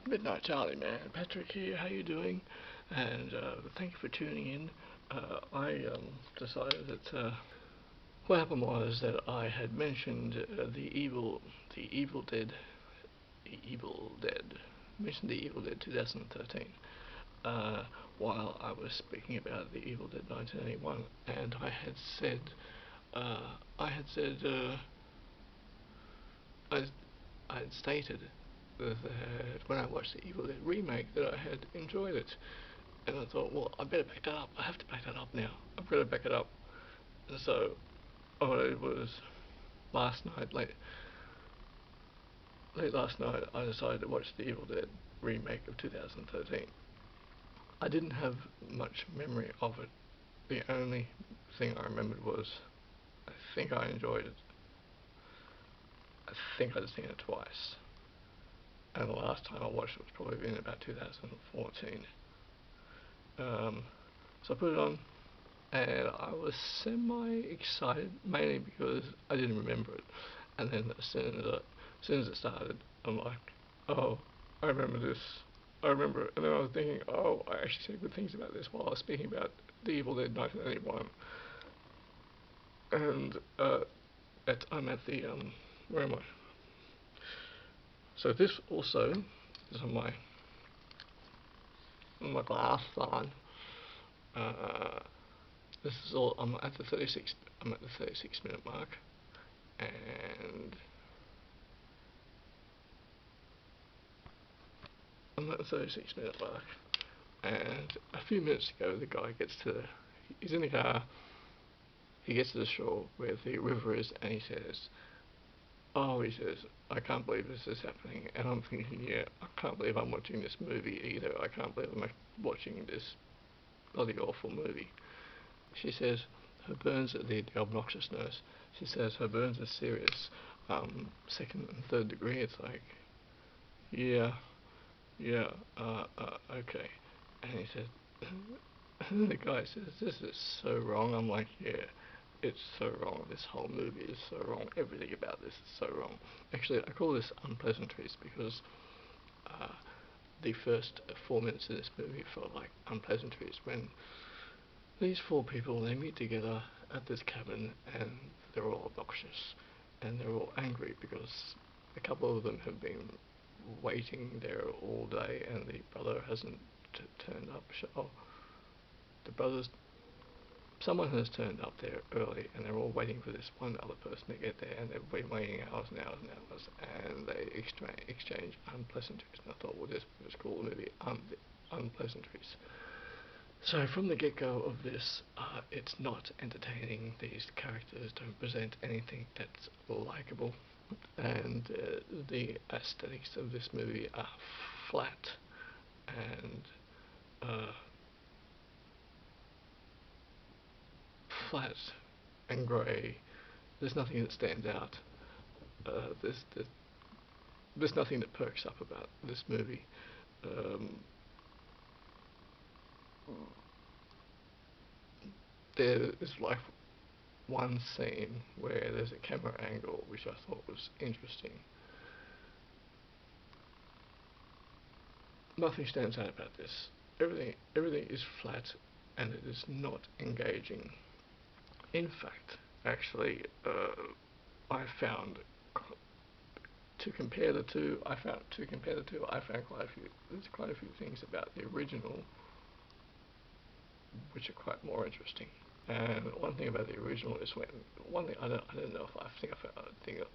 Midnight Charlie, man. Patrick here. How you doing? And thank you for tuning in. I decided that what happened was that I had mentioned the Evil Dead, the Evil Dead, mentioned the Evil Dead 2013. Uh, while I was speaking about the Evil Dead 1981, and I had said, I, I had stated that when I watched the Evil Dead remake that I had enjoyed it, and I thought, well, I better back that up. I have to back that up now. I've got to back it up. And so, it was last night, late last night, I decided to watch the Evil Dead remake of 2013. I didn't have much memory of it. The only thing I remembered was I think I enjoyed it. I think I'd seen it twice. And the last time I watched it was probably in about 2014. So I put it on, and I was semi-excited, mainly because I didn't remember it. And then as soon as it started, I'm like, oh, I remember this. I remember it. And then I was thinking, oh, I actually said good things about this while I was speaking about The Evil Dead 1981. And I'm at the, where am I? So this also is on my glass on. This is all. I'm at the 36-minute mark, and I'm at the 36-minute mark. And a few minutes ago, the guy he's in the car. He gets to the shore where the river is, and he says, "Oh," he says, "I can't believe this is happening." And I'm thinking, yeah, I can't believe I'm watching this movie either. I can't believe I'm watching this bloody awful movie. She says her burns are the obnoxious nurse. She says her burns are serious, second and third degree. It's like, yeah, yeah, okay. And he said, and the guy says, this is so wrong. I'm like, yeah, it's so wrong. This whole movie is so wrong. Everything about this is so wrong. Actually, I call this unpleasantries because uh, the first 4 minutes of this movie felt like unpleasantries when these four people, they meet together at this cabin, and they're all obnoxious, and they're all angry because a couple of them have been waiting there all day, and the brother hasn't turned up. Oh, the brothers, someone has turned up there early, and they're all waiting for this one other person to get there, and they've been waiting hours and hours and hours, and they exchange unpleasantries. And I thought, well, this was called the movie Unpleasantries. So from the get-go of this, it's not entertaining. These characters don't present anything that's likable, and the aesthetics of this movie are flat and uh, flat and grey. There's nothing that stands out. There's nothing that perks up about this movie. Um, there is like one scene where there's a camera angle which I thought was interesting. Nothing stands out about this. Everything is flat, and it is not engaging. In fact, actually, I found to compare the two. I found quite a few. There's quite a few things about the original which are quite more interesting. And one thing about the original is one thing I don't know if I think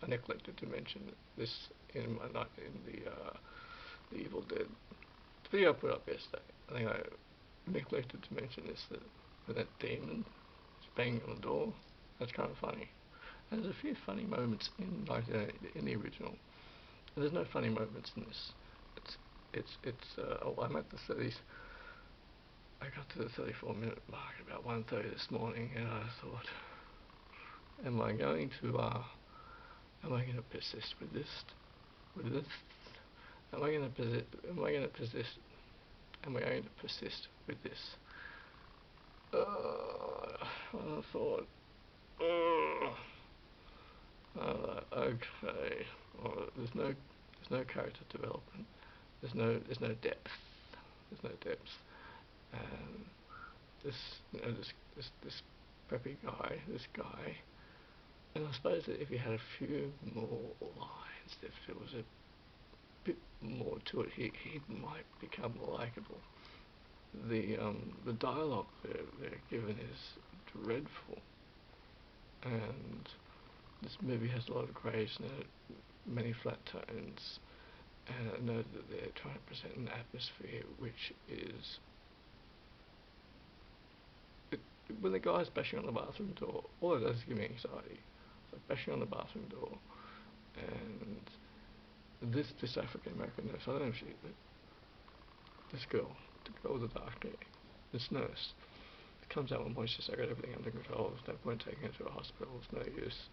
I neglected to mention this in my night in the Evil Dead video I put up yesterday. I think I neglected to mention this, that when that demon is banging on the door, that's kind of funny. And there's a few funny moments in in the original. And there's no funny moments in this. I'm at the 30s. I got to the 34-minute mark about 1:30 this morning, and I thought, am I going to persist with this? With this? Am I going to persist? Am I going to persist? Am I going to persist with this? I thought, okay. Well, there's no character development. there's no depth. There's no depth. And this, this preppy guy, and I suppose that if he had a few more lines, if there was a bit more to it, he might become likable. The dialogue they're given is dreadful, and this movie has a lot of grays in it, many flat tones, and I know that they're trying to present an atmosphere which is... when the guy's bashing on the bathroom door, all it does is give me anxiety. It's like bashing on the bathroom door, and this African American nurse, I don't know if this girl, the girl with the dark hair, this nurse, comes out one point, she says, I got everything under control, there's no point taking her to a hospital, it's no use.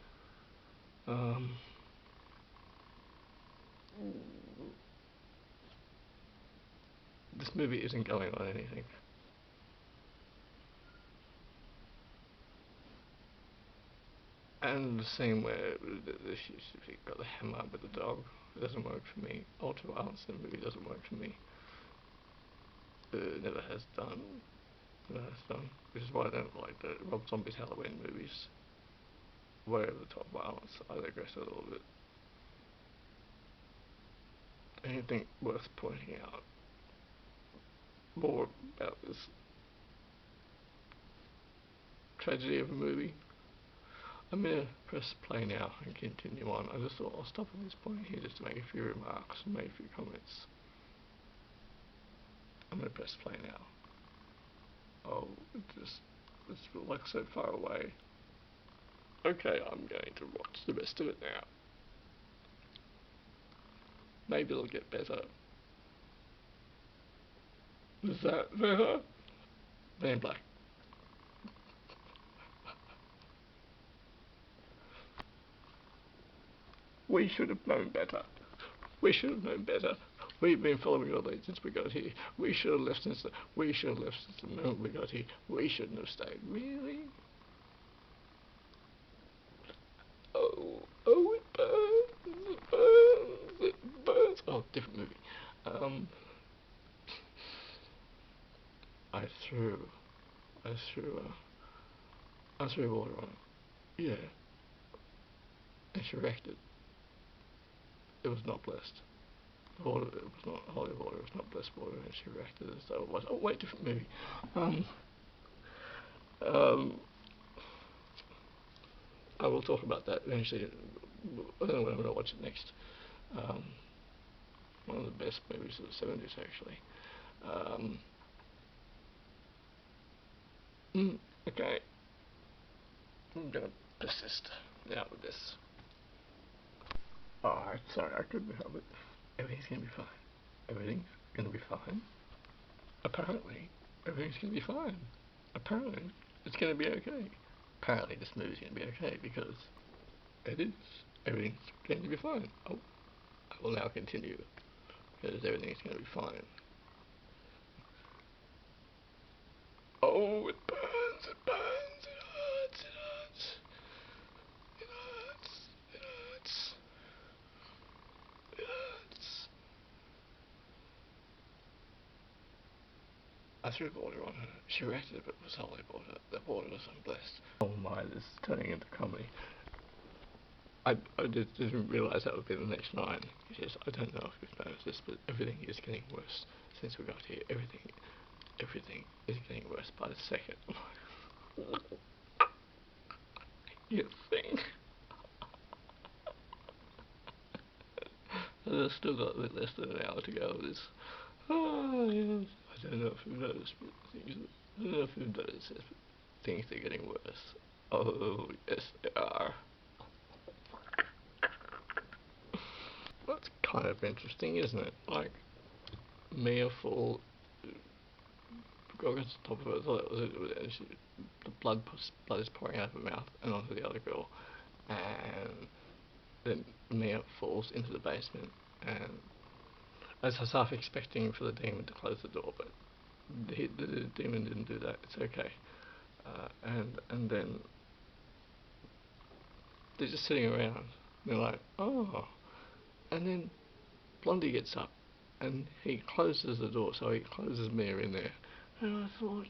This movie isn't going on anything. And the scene where she got the hammer with the dog, it doesn't work for me. Ultra violence in the movie doesn't work for me. Never has done. Which is why I don't like the Rob Zombie's Halloween movies. Way over the top violence. I digress a little bit. Anything worth pointing out more about this tragedy of a movie? I'm going to press play now and continue on. I just thought I'll stop at this point here just to make a few remarks and make a few comments. I'm going to press play now. Oh, it's like so far away. Okay, I'm going to watch the rest of it now. Maybe it'll get better. Is that better? Man Black. We should have known better. We should have known better. We've been following your lead since we got here. We should have left since the moment we got here. We shouldn't have stayed. Really? Oh, it burns. It burns. It burns. Oh, different movie. I threw water on it. Yeah. And she wrecked it. It was not blessed. The water, it was not holy water, it was not blessed water, and she reacted as though it was. Oh, wait, different movie. I will talk about that eventually. I don't know when I'm going to watch it next. One of the best movies of the 70s, actually. Okay. I'm going to persist now with this. Oh, sorry, I couldn't help it. Everything's going to be fine. Everything's going to be fine. Apparently, everything's going to be fine. Apparently, it's going to be okay. Apparently, this movie's going to be okay because it is. Everything's going to be fine. Oh, I will now continue because everything's going to be fine. Oh, it burns, it burns, it hurts, it hurts. It hurts, it hurts. It hurts. I threw water on her. She reacted, but it was holy water. The water was unblessed. Oh my, this is turning into comedy. I didn't realise that would be the next line. He says, I don't know if you've noticed this, but everything is getting worse since we got here. Everything is getting worse by the second. You think? I've still got a bit less than an hour to go of this. Oh, yes. I don't know if you've noticed, but things are getting worse. Oh, yes, they are. That's kind of interesting, isn't it? Like, Mia Fall got to the top of it, I thought it was it, and the blood is pouring out of her mouth and onto the other girl, and then Mia falls into the basement, and I was half expecting for the demon to close the door, but the demon didn't do that. It's okay. And then they're just sitting around. They're like, oh, and then Blondie gets up and he closes the door, so he closes Mia in there. And I thought,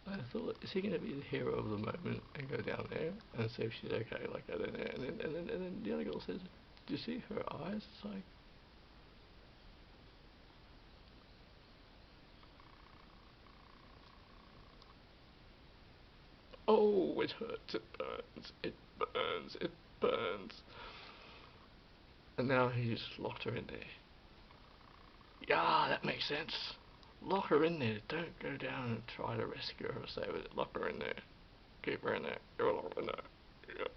I thought, is he going to be the hero of the moment and go down there and see if she's okay? Like go down there, and then the other girl says, "Do you see her eyes?" It's like, oh, it hurts, it burns, it burns, it burns. And now he just locked her in there. Yeah, that makes sense. Lock her in there. Don't go down and try to rescue her or save her. Lock her in there. Keep her in there. You're locked in there. Yeah.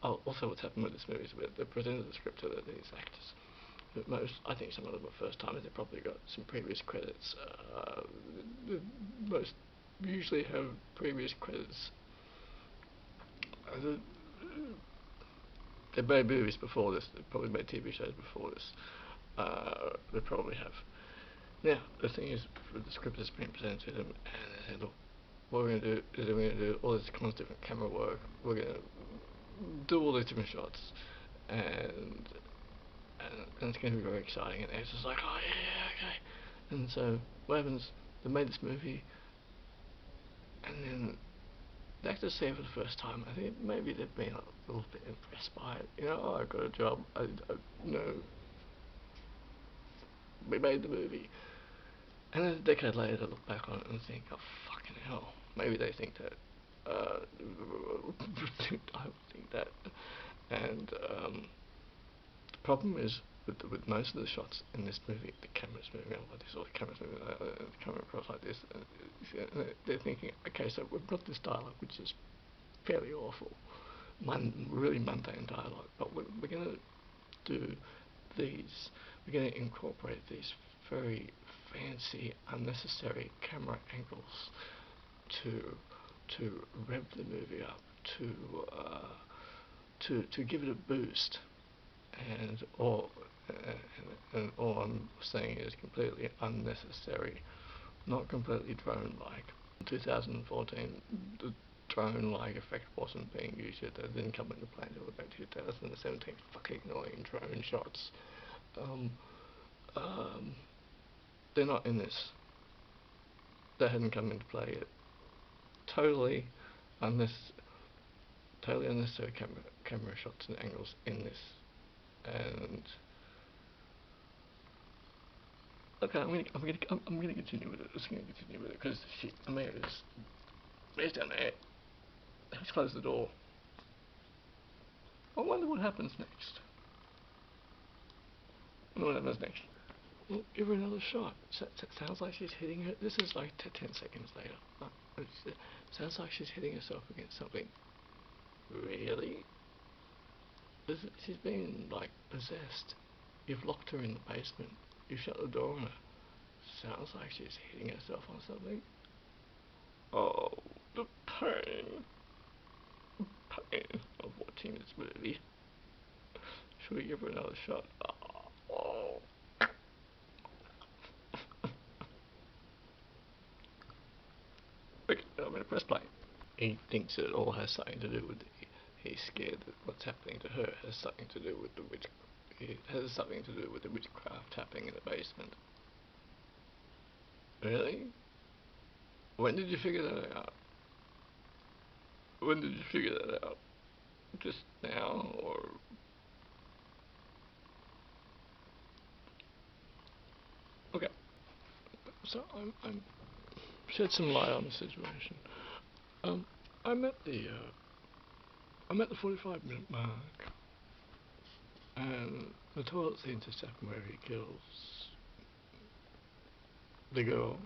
Oh, also what's happened with this movie is they presented the script to these actors. But most, I think some of them are first timers. They've probably got some previous credits. Most usually have previous credits. Uh, They've made movies before this. They've probably made TV shows before this. They probably have. Now, the thing is, the script has been presented to them, and they said, look, what we're going to do is we're going to do all this kind of different camera work. We're going to do all these different shots, and it's going to be very exciting. And it's just like, oh yeah, okay. And so what happens? They made this movie, and then the actors see it for the first time. I think maybe they've been a little bit impressed by it. You know, oh, I got a job. You know, we made the movie. And then a decade later, they look back on it and think, oh, fucking hell. Maybe they think that. I would think that. And the problem is, with most of the shots in this movie, the camera's moving out like this, or the camera's moving the camera across like this. And they're thinking, okay, so we've got this dialogue, which is fairly awful. Really mundane dialogue. But we're going to do these, we're going to incorporate these very fancy, unnecessary camera angles to rev the movie up, to give it a boost, and all I'm saying is completely unnecessary, not completely drone-like. In 2014, the drone-like effect wasn't being used yet. That didn't come into play until about 2017. Fucking annoying drone shots. Um, um, they're not in this. They hadn't come into play yet. Totally totally unnecessary camera shots and angles in this. And okay, I'm gonna continue with it. I'm gonna continue with it because shit, Mayor's down there. He's closed the door. I wonder what happens next. I wonder what happens next. Well, give her another shot. Sounds like she's hitting her. This is like 10 seconds later. Sounds like she's hitting herself against something. Really? She's been, like, possessed. You've locked her in the basement. You've shut the door on her. Sounds like she's hitting herself on something. Oh, the pain. Pain of watching this movie. Should we give her another shot? Oh. Okay, I'm gonna press play. He thinks it all has something to do with he's scared that what's happening to her has something to do with the it has something to do with the witchcraft happening in the basement. Really? When did you figure that out? When did you figure that out? Just now, or? Okay. So I'm shed some light on the situation. Um, I'm at the 45-minute mark, and the toilet scene just happened where he kills the girl,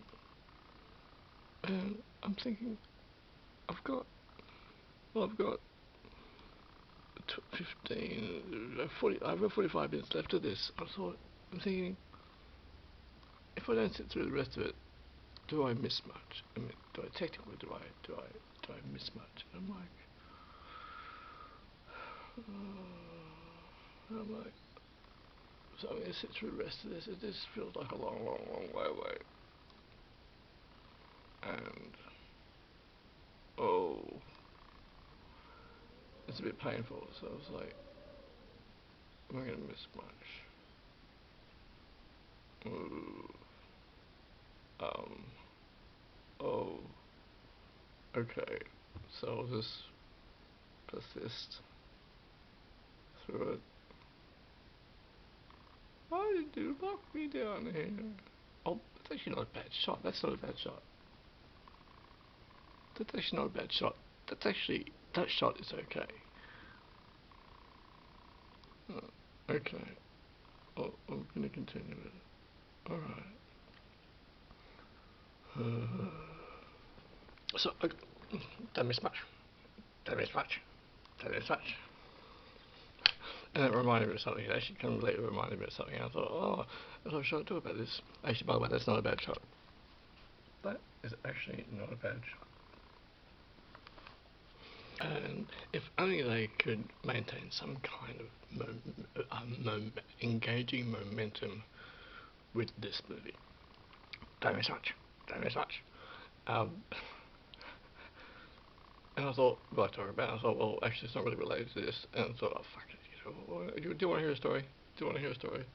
and I'm thinking, I've got 40, I've got 45 minutes left of this. I'm thinking, if I don't sit through the rest of it, do I miss much? I mean, do I miss much? And I'm like, so I'm going to sit through the rest of this. This feels like a long, long, long way away. And, oh, it's a bit painful. So I was like, Am I gonna miss much? Ooh. Oh. Okay. So I'll just persist through it. Why did you lock me down here? Oh, that's actually not a bad shot. That's not a bad shot. That's actually not a bad shot. That's actually, that shot is okay. Okay. Oh, I'm gonna continue it. Alright. So, don't miss much. Don't miss much. Don't miss much. And it reminded me of something. It actually kind of later reminded me of something. I thought, oh, what should I do about this? Actually, by the way, that's not a bad shot. That is actually not a bad shot. And if only they could maintain some kind of engaging momentum with this movie. Don't miss much. Don't miss much. And I thought, what I talk about? I thought, well, actually, it's not really related to this. And I thought, oh, fuck it. Do you want to hear a story? Do you want to hear a story?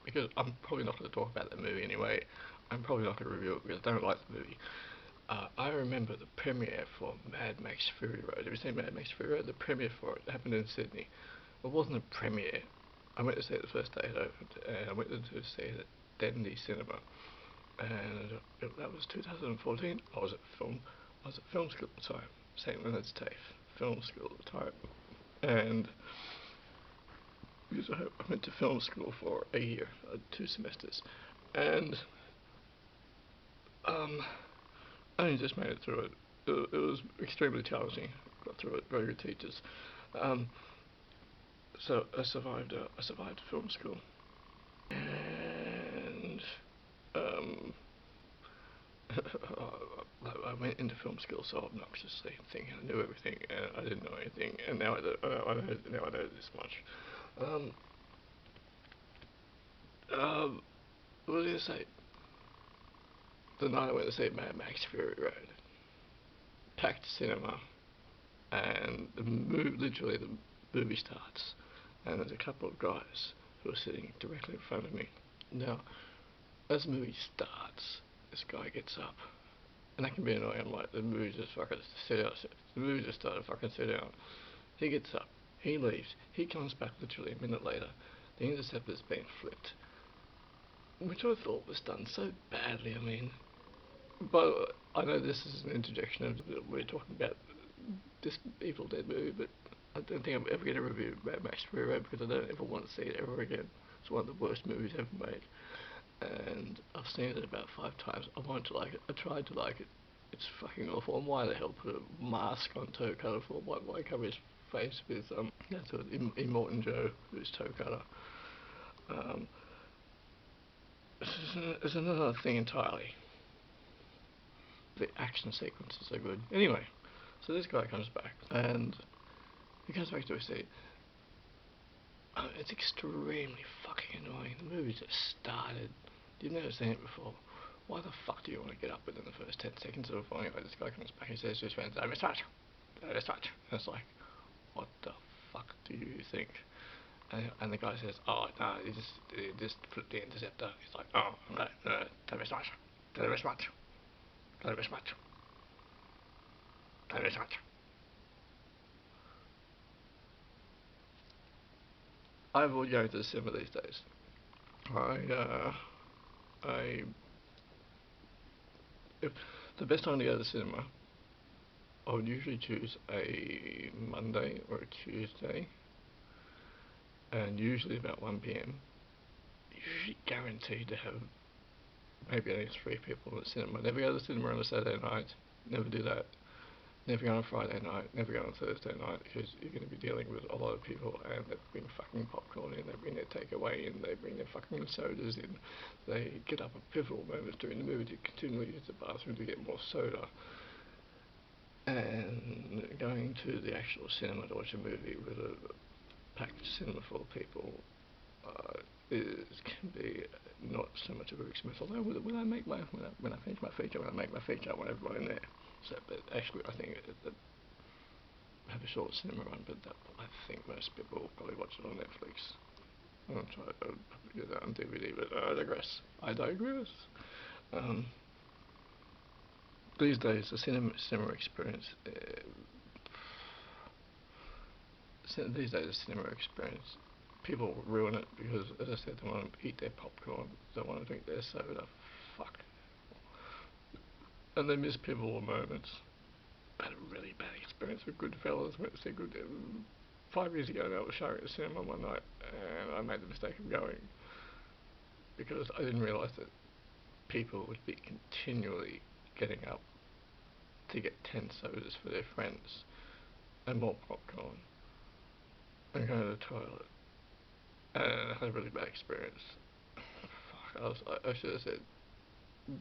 Because I'm probably not going to talk about the movie anyway. I'm probably not going to review it because I don't like the movie. I remember the premiere for Mad Max Fury Road. Have you seen Mad Max Fury Road? The premiere for it happened in Sydney. It wasn't a premiere. I went to see it the first day it opened, and I went to see it at Dendy Cinema. And that was 2014. I was at film school at the time, St. Leonard's TAFE film school at the time, and because I went to film school for a year, 2 semesters, and I only just made it through it. It was extremely challenging. Got through it. Very good teachers. So I survived. I survived film school, and I went into film school so obnoxiously, thinking I knew everything, and I didn't know anything. And now now I know this much. What was I gonna say? The night I went to see Mad Max Fury Road, packed cinema, and literally the movie starts, and there's a couple of guys who are sitting directly in front of me. Now, as the movie starts, this guy gets up, and that can be annoying. I'm like, the movie just fucking sit out. The movie just started, fucking sit down. He gets up, he leaves, he comes back literally a minute later. The interceptor's been flipped, which I thought was done so badly. I mean, but I know this is an interjection of we're talking about this Evil Dead movie, but I don't think I'm ever going to review Mad Max Fury Road because I don't ever want to see it ever again. It's one of the worst movies ever made, and I've seen it about 5 times. I wanted to like it. I tried to like it. It's fucking awful. And why the hell put a mask on Toe Cutter for? Why cover his face with that's what Immortan Joe, who's Toe Cutter. It's another thing entirely. The action sequences are good. Anyway, so this guy comes back, and he comes back to his seat. It's extremely fucking annoying. The movie just started. You've never seen it before. Why the fuck do you want to get up within the first 10 seconds of a film? Anyway, this guy comes back and says to his friends, "I mismatch. I mismatch." And it's like, what the fuck do you think? And the guy says, "Oh, no, you just put the interceptor." He's like, "Oh, okay, no, don't mismatch. Don't mismatch. Don't mismatch. Don't mismatch." I avoid going to the cinema these days. I if the best time to go to the cinema, I would usually choose a Monday or a Tuesday, and usually about 1 p.m. Usually guaranteed to have maybe only 3 people in the cinema. Never go to the cinema on a Saturday night. Never do that. Never go on a Friday night. Never go on a Thursday night because you're going to be dealing with a lot of people, and they bring fucking popcorn in, they bring their takeaway in, they bring their fucking sodas in. They get up at pivotal moments during the movie to continually use the bathroom to get more soda. And going to the actual cinema to watch a movie with a packed cinema full of people can be not so much of a experience. Although when I finish my feature, I want everyone in there. So, but actually, I think it have a short cinema run, but I think most people will probably watch it on Netflix. I'll try to probably get that on DVD, but I digress. Um, these days, the cinema experience. These days, the cinema experience. People ruin it because, as I said, they want to eat their popcorn, they want to drink their soda. Fuck. And they miss pivotal moments. I had a really bad experience with Goodfellas. Went to see 5 years ago now. I was showing at the cinema one night, and I made the mistake of going because I didn't realise that people would be continually getting up to get 10 sodas for their friends and more popcorn and going to the toilet. And I had a really bad experience. Fuck, I should have said,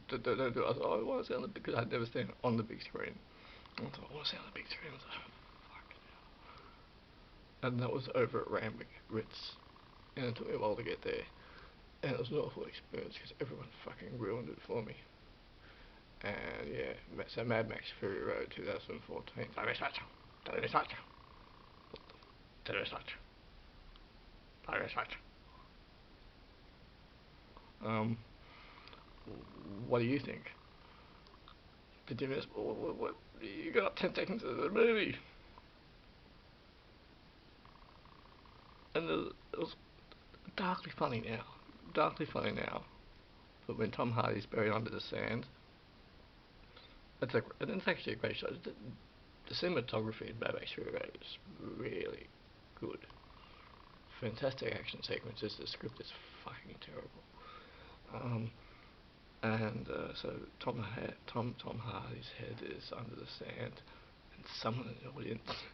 don't do it. I thought, I want to see it on the, because I'd never seen it on the big screen. I thought, I want to see it on the big screen. I was like, fuck. And that was over at Randwick Ritz. And it took me a while to get there. And it was an awful experience because everyone fucking ruined it for me. And yeah, so Mad Max Fury Road 2014. Don't miss much. Don't miss much. Don't miss much. Don't miss much. What do you think? Did you miss? What? You got 10 seconds of the movie. And it was darkly funny now. Darkly funny now. But when Tom Hardy's buried under the sand, it's actually a great shot. The cinematography in Mad Max Fury Road is really good. Fantastic action sequences. The script is fucking terrible. So Tom Hardy's head is under the sand, and someone in the audience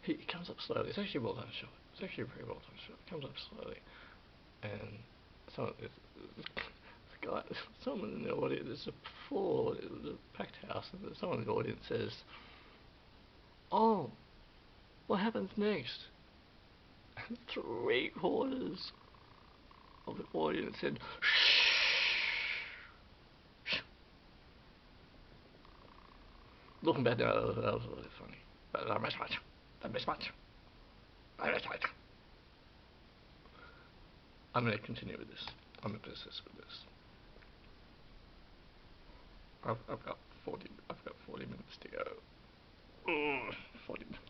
he comes up slowly. It's actually a well done shot. It's actually a very well done shot. He comes up slowly, and someone in the audience. It's a full, it was a packed house, and someone in the audience says, "Oh, what happens next?" And 3/4 of the audience said, "Shh." Looking back now, that was really funny. But I miss much. I miss much. I miss much. I'm going to continue with this. I'm going to persist with this. I've got 40 minutes to go. 40 minutes.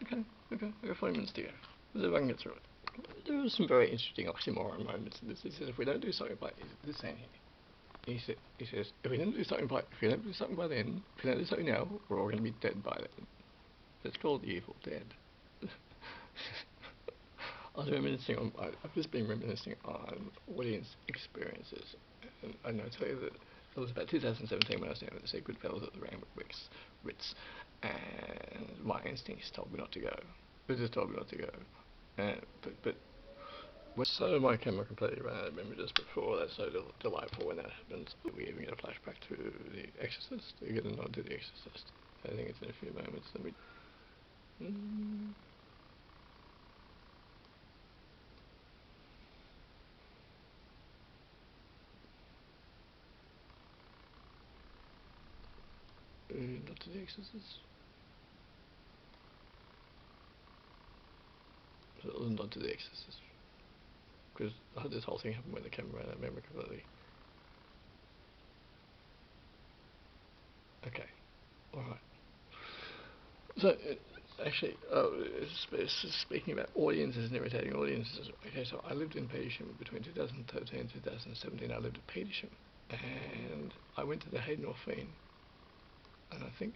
Okay. I've got 40 minutes to go. Let's see if I can get through it. There are some very interesting oxymoron moments in this. He says, if we don't do something by this saying here. He says, if we don't do something by then, if we don't do something now, we're all going to be dead by then. It's called the Evil Dead. I've just been reminiscing on audience experiences, and I tell you that it was about 2017 when I was down to see Goodfellas at the Randwick Ritz, and my instincts told me not to go. It just told me not to go. But so my camera completely ran out of memory just before. That's so delightful when that happens. We even get a flashback to The Exorcist. We get a nod to The Exorcist. I think it's in a few moments. Not to The Exorcist. So it was not to The Exorcist. Because this whole thing happened when the camera ran out of memory completely. Okay. Alright. So, actually, speaking about audiences and irritating audiences, okay, so I lived in Petersham between 2013 and 2017. I lived at Petersham, and I went to the Hayden Orpheum, and I think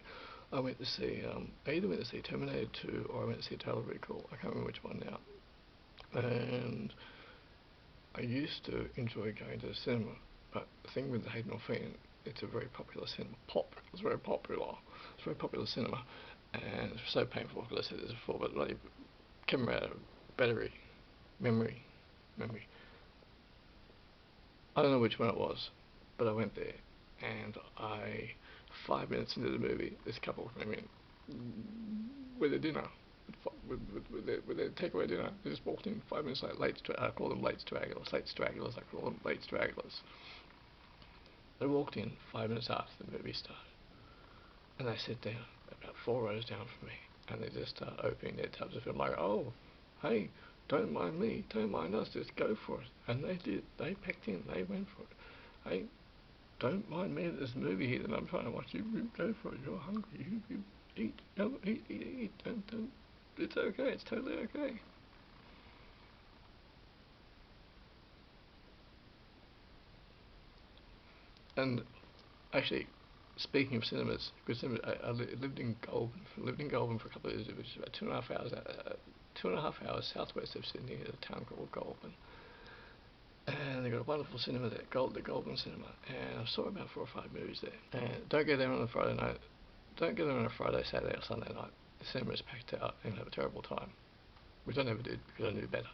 I went to see, I either went to see Terminator 2 or I went to see Total Recall. I can't remember which one now. And I used to enjoy going to the cinema, but the thing with the Hayden Orpheum, it's a very popular cinema. It's very popular. It's very popular cinema. And it's so painful because I said this before, but like camera battery, memory. I don't know which one it was, but I went there, and 5 minutes into the movie, this couple came in with their dinner, with their takeaway dinner. They just walked in 5 minutes late. I call them late stragglers. They walked in 5 minutes after the movie started, and they sat down about 4 rows down from me, and they just start opening their tubs of film. I'm like, oh, hey, don't mind me, don't mind us, just go for it. And they did. They packed in. They went for it. Hey, don't mind me. There's a movie here that I'm trying to watch. You go for it. You're hungry. You eat. Go eat. Don't. It's okay. It's totally okay. And actually, speaking of cinemas, good cinema, I lived in Goulburn. Lived in Goulburn for a couple of years. It was about 2.5 hours, 2.5 hours southwest of Sydney, at a town called Goulburn. And they got a wonderful cinema there, the Goulburn Cinema. And I saw about 4 or 5 movies there. And don't go there on a Friday night. Don't go there on a Friday, Saturday, or Sunday night. The cinema is packed out, and you'll have a terrible time, which I never did because I knew better.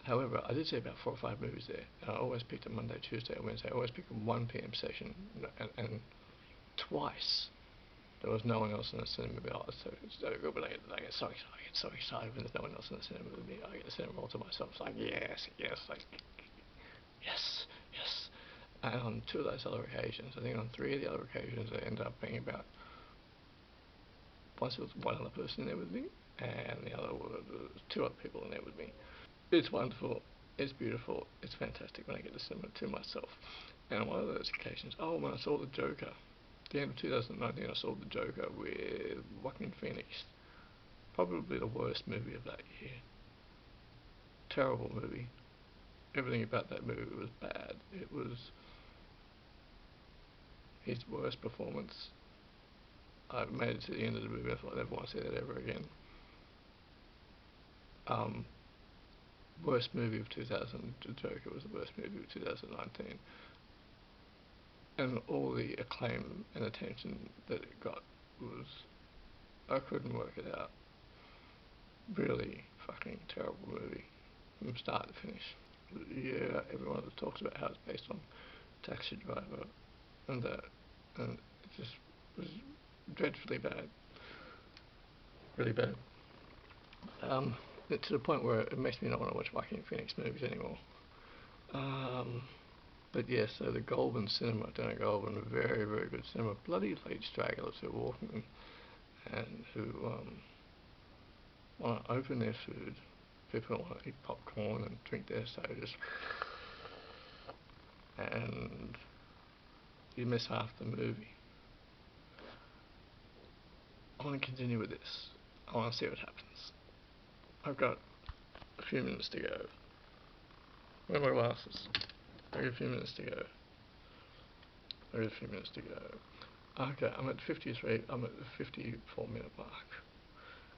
However, I did see about 4 or 5 movies there, and I always picked a Monday, Tuesday, and Wednesday. I always picked a 1 p.m. session, and twice there was no one else in the cinema. I was so good, but I get so excited when there's no one else in the cinema with me. I get the cinema all to myself. It's like, yes, like, yes. And on 2 of those other occasions, I think on 3 of the other occasions, it ended up being about, once there was one other person in there with me, and the other was 2 other people in there with me. It's wonderful, it's beautiful, it's fantastic when I get the cinema to myself. And on one of those occasions, when I saw The Joker, at the end of 2019, I saw The Joker with Joaquin Phoenix. Probably the worst movie of that year. Terrible movie. Everything about that movie was bad. It was his worst performance. I made it to the end of the movie. I thought I never want to see that ever again. Worst movie of 2000. The Joker was the worst movie of 2019. And all the acclaim and attention that it got was, I couldn't work it out. Really fucking terrible movie from start to finish. Yeah, everyone talks about how it's based on Taxi Driver and that, and it just was dreadfully bad. Really bad. To the point where it makes me not want to watch Joaquin Phoenix movies anymore. But yes, so the Goulburn Cinema down at Goulburn, very, very good cinema. Bloody late stragglers who walk in and who want to open their food. People want to eat popcorn and drink their sodas. And you miss half the movie. I want to continue with this. I want to see what happens. I've got a few minutes to go. Where are my glasses? I've got a few minutes to go. Okay, I'm at 53. I'm at the 54-minute mark.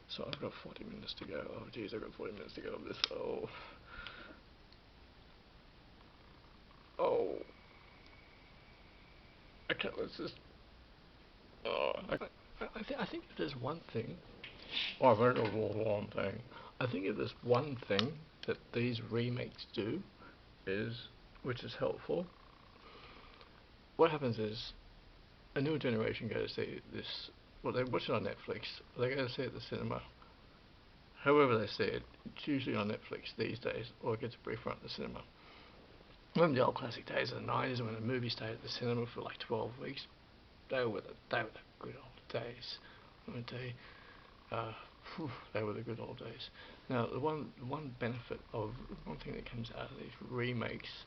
So I've got 40 minutes to go. Oh geez, I've got 40 minutes to go of this. Oh. Okay, let's just. I think if there's one thing. I think there's one thing. I think if there's one thing that these remakes do, which is helpful. What happens is, a newer generation goes to see this. Well, they watch it on Netflix. Or they go to see it at the cinema. However they see it, it's usually on Netflix these days, or it gets a brief run at the cinema. Remember the old classic days of the 90s when a movie stayed at the cinema for like 12 weeks? They were the good old days. I tell you, they were the good old days. Now, the one benefit of one thing that comes out of these remakes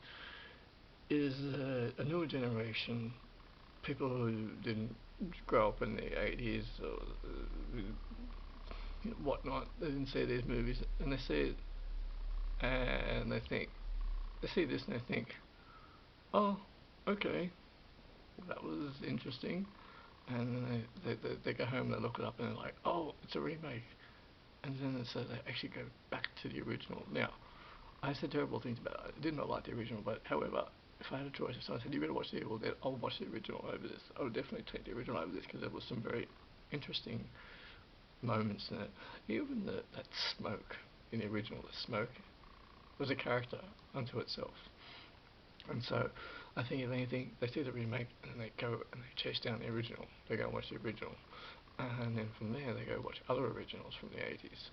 is a newer generation, people who didn't grow up in the 80s or whatnot, they didn't see these movies, and they see it, and they see this and they think, oh, okay, that was interesting, and then they go home and they look it up and they're like, oh, it's a remake, and then so they actually go back to the original. Now, I said terrible things about it. I did not like the original, but however, if I had a choice, if someone said you better watch the Evil Dead, I'll watch the original over this. I would definitely take the original over this because there was some very interesting moments in it. Even that smoke in the original, the smoke was a character unto itself. And so I think if anything, they see the remake and they go and they chase down the original. They go and watch the original, and then from there they go watch other originals from the 80s.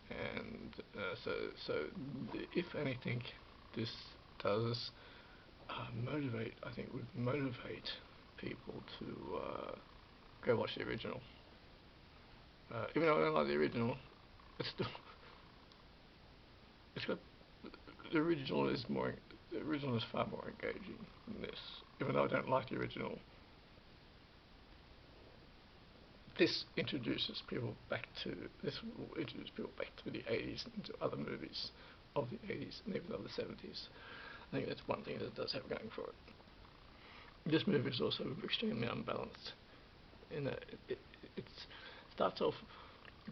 And so if anything, this does motivate. I think would motivate people to go watch the original. Even though I don't like the original, it's still the original is more. The original is far more engaging than this. Even though I don't like the original, this introduces people back to this will introduce people back to the 80s and to other movies of the 80s and even of the 70s. I think that's one thing that it does have going for it. This movie is also extremely unbalanced in that it starts off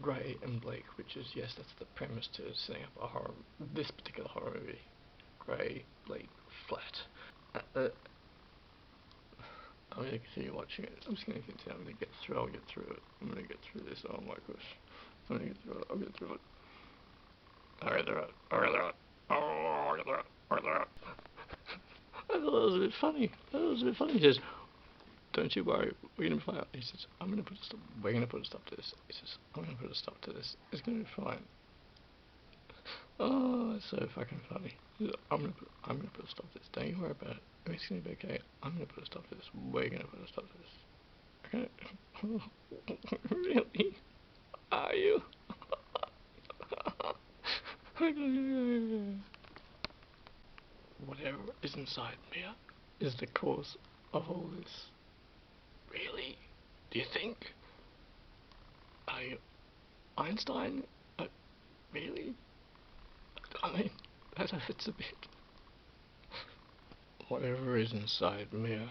grey and bleak, which is, yes, that's the premise to setting up a horror, this particular horror movie. Grey, bleak, flat. I'm going to continue watching it. I'm just going to continue. I'm going to get through. I'll get through it. I'm going to get through this. Oh my gosh. I'm going to get through it. I'll get through it. I'll get through it. I'll get through it. Oh, I'll get through it. I'll get through it. I thought that was a bit funny. He says, don't you worry, we're going to be fine. He says, we're going to put a stop to this. He says, I'm going to put a stop to this. It's going to be fine. Oh, that's so fucking funny. He says, I'm going to put a stop to this. Don't you worry about it. It's going to be okay. I'm going to put a stop to this. We're going to put a stop to this. Okay? Really? Are you? Whatever is inside Mia is the cause of all this. Really? Do you think? Are you Einstein? Really? I mean, that hurts a bit. Whatever is inside Mia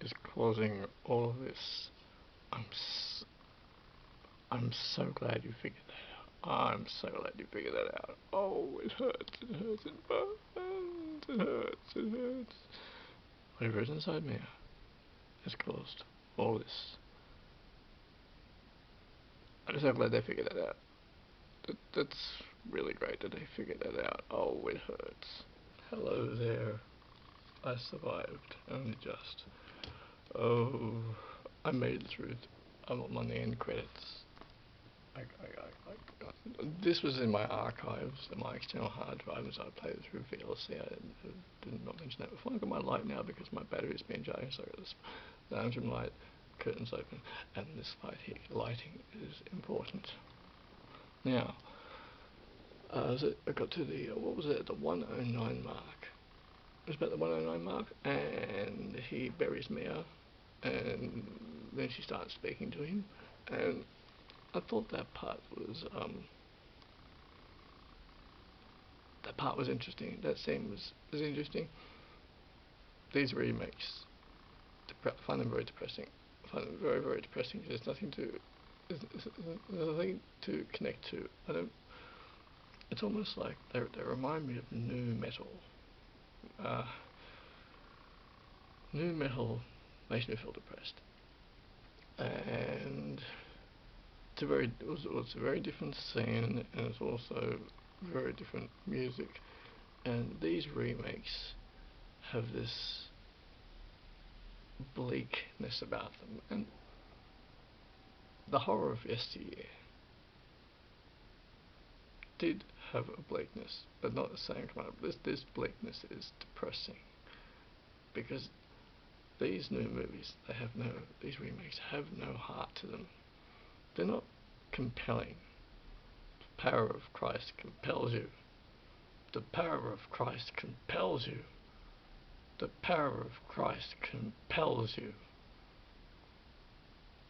is causing all of this. I'm so glad you figured that out. I'm so glad you figured that out. Oh, it hurts, it burns, it hurts. Whatever is inside Mia has caused all this. I'm so glad they figured that out. That's really great that they figured that out. Oh, it hurts. Hello there. I survived, only just. Oh, I made it through. I'm on the end credits. This was in my archives, in my external hard drive, as I played through VLC. I did not mention that before. I've got my light now because my battery's been charging, so I've got this lounge room light, curtains open, and this light here. Lighting is important. Now, I got to the, what was it, the 109 mark. It was about the 109 mark, and he buries Mia, and then she starts speaking to him, and I thought that part was interesting. That scene was interesting. These remakes, I find them very depressing. I find them very, very depressing. There's nothing to connect to. It's almost like they remind me of new metal. New metal makes me feel depressed, and it was a very different scene, and it's also very different music. And these remakes have this bleakness about them, and the horror of yesteryear did have a bleakness, but not the same kind of. This bleakness is depressing because these new movies, these remakes have no heart to them. They're not compelling. The power of Christ compels you. The power of Christ compels you. The power of Christ compels you.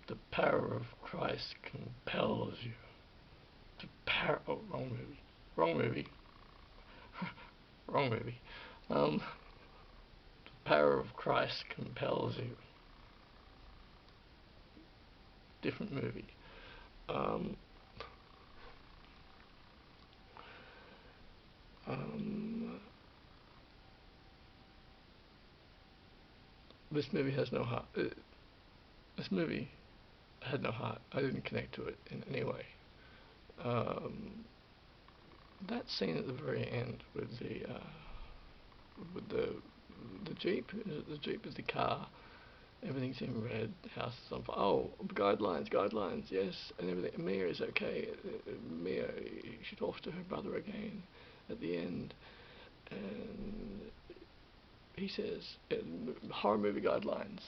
The power of Christ compels you. The power. Oh, wrong movie. Wrong movie. Wrong movie. The power of Christ compels you. Different movie. This movie has no heart. This movie had no heart. I didn't connect to it in any way. That scene at the very end with the Jeep. The Jeep is the car. Everything's in red. The house is on fire. Oh, guidelines. Yes, and everything. Mia is okay. Mia, she talks to her brother again at the end, and he says, horror movie guidelines.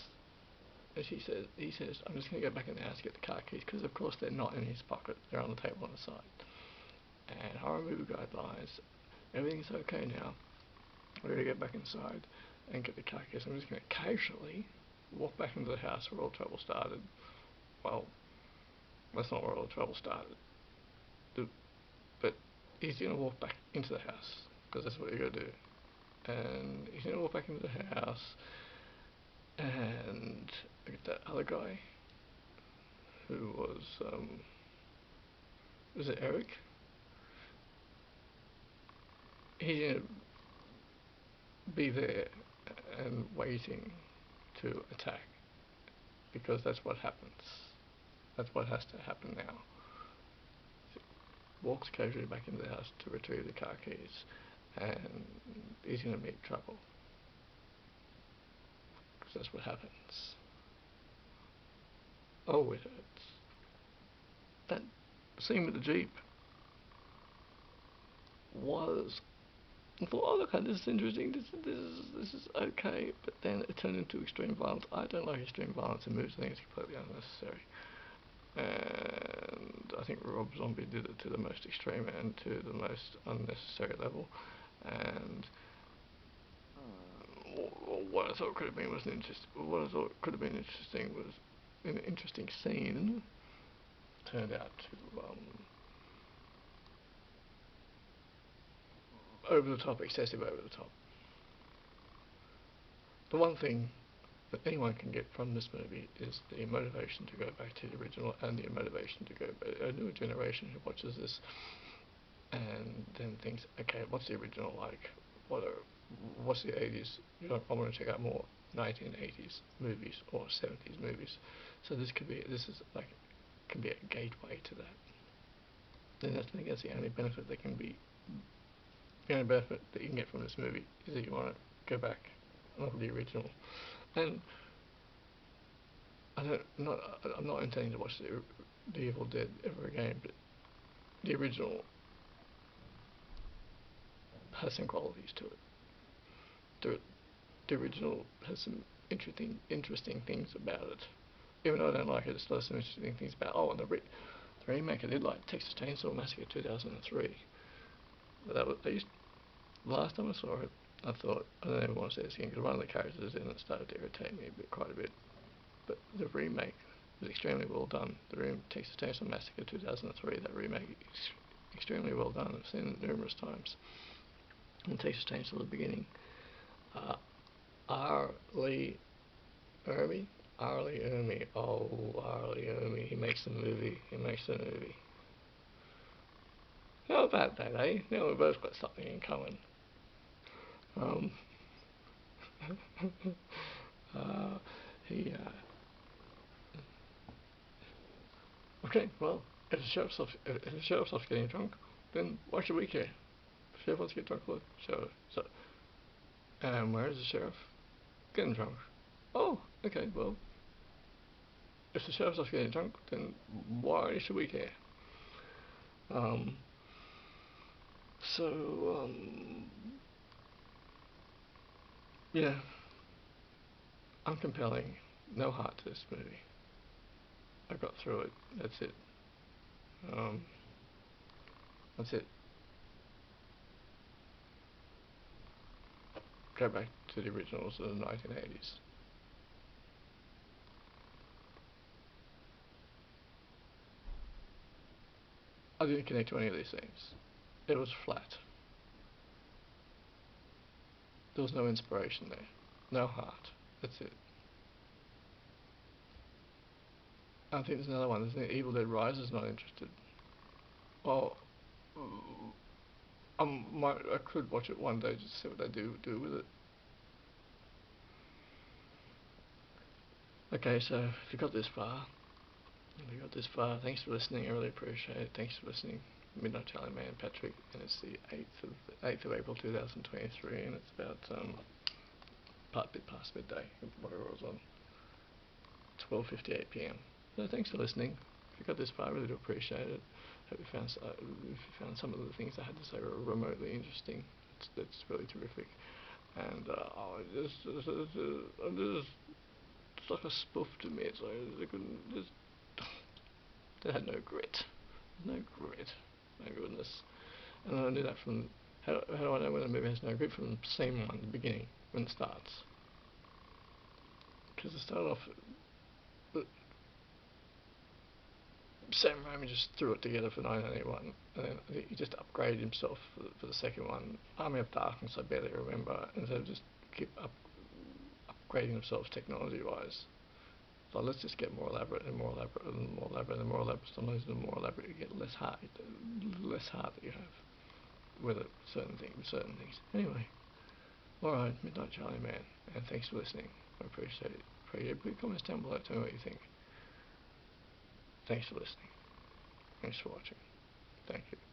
And he says, I'm just going to go back in the house to get the car keys, because of course they're not in his pocket. They're on the table on the side. And horror movie guidelines everything's okay now. We're going to get back inside and get the car keys. I'm just going to casually walk back into the house where all trouble started. Well, that's not where all the trouble started. But he's going to walk back into the house, because that's what you're going to do. And he's going to walk back into the house, and that other guy, who was it Eric? He's going to be there and waiting to attack, because that's what happens. That's what has to happen now. Walks casually back into the house to retrieve the car keys, and he's going to meet trouble, because that's what happens. Oh, it hurts. That scene with the Jeep was, I thought, oh look, this is interesting, this is okay, but then it turned into extreme violence. I don't like extreme violence in movies. I think it's completely unnecessary. And I think Rob Zombie did it to the most extreme and to the most unnecessary level. And what I thought could have been was an interesting scene turned out to over the top, excessive over the top. The one thing that anyone can get from this movie is the motivation to go back to the original, and the motivation to go back. A newer generation who watches this and then thinks, okay, what's the original like? What's the 80s? I want to check out more 1980s movies or 70s movies. So this can be a gateway to that. And I think that's the only benefit that can be. The only benefit that you can get from this movie is that you want to go back and look at the original. And I'm not intending to watch the Evil Dead ever again, but the original has some qualities to it. The original has some interesting things about it. Even though I don't like it, it still has some interesting things about it. Oh, and the remake I did like, Texas Chainsaw Massacre 2003. But last time I saw it, I thought, I don't ever want to say this again, because one of the characters in it started to irritate me quite a bit. But the remake was extremely well done. Texas Chainsaw Massacre 2003, that remake is extremely well done. I've seen it numerous times. And Texas Chainsaw, the beginning, R. Lee Ermey, oh, R. Lee Ermey, he makes the movie. How about that, eh? Now we've both got something in common. He, okay, well, if the sheriff's off getting drunk, then why should we care? If the sheriff wants to get drunk, look, so, where is the sheriff? Getting drunk. Oh, okay, well, if the sheriff's off getting drunk, then why should we care? So, yeah, uncompelling, no heart to this movie. I got through it, that's it. That's it. Go back to the originals of the 1980s. I didn't connect to any of these things. It was flat. There was no inspiration there. No heart. That's it. I think there's another one. There's Evil Dead Rises, not interested. Well, I could watch it one day just to see what they do with it. Okay, so if you got this far, thanks for listening. I really appreciate it. Thanks for listening. Midnight Charlie Man, Patrick, and it's the 8th of April 2023, and it's about bit past midday, whatever it was on, 12:58 p.m. So thanks for listening. If you got this far, I really do appreciate it. Hope you found some of the things I had to say were remotely interesting. That's really terrific. And it's like a spoof to me. It's like they had no grit. No grit. My goodness. And I knew that from how do I know when a movie has no grip from scene one, the beginning, when it starts? Because it started off, Sam Raimi just threw it together for 1981, and then he just upgraded himself for the second one. Army of Darkness, I barely remember, and so just keep upgrading themselves technology-wise. So let's just get more elaborate and more elaborate and more elaborate and more elaborate. Sometimes the more elaborate you get, less heart that you have with certain things. Anyway, alright, Midnight Charlie Man, and thanks for listening. I appreciate it. Put your comments down below, tell me what you think. Thanks for listening. Thanks for watching. Thank you.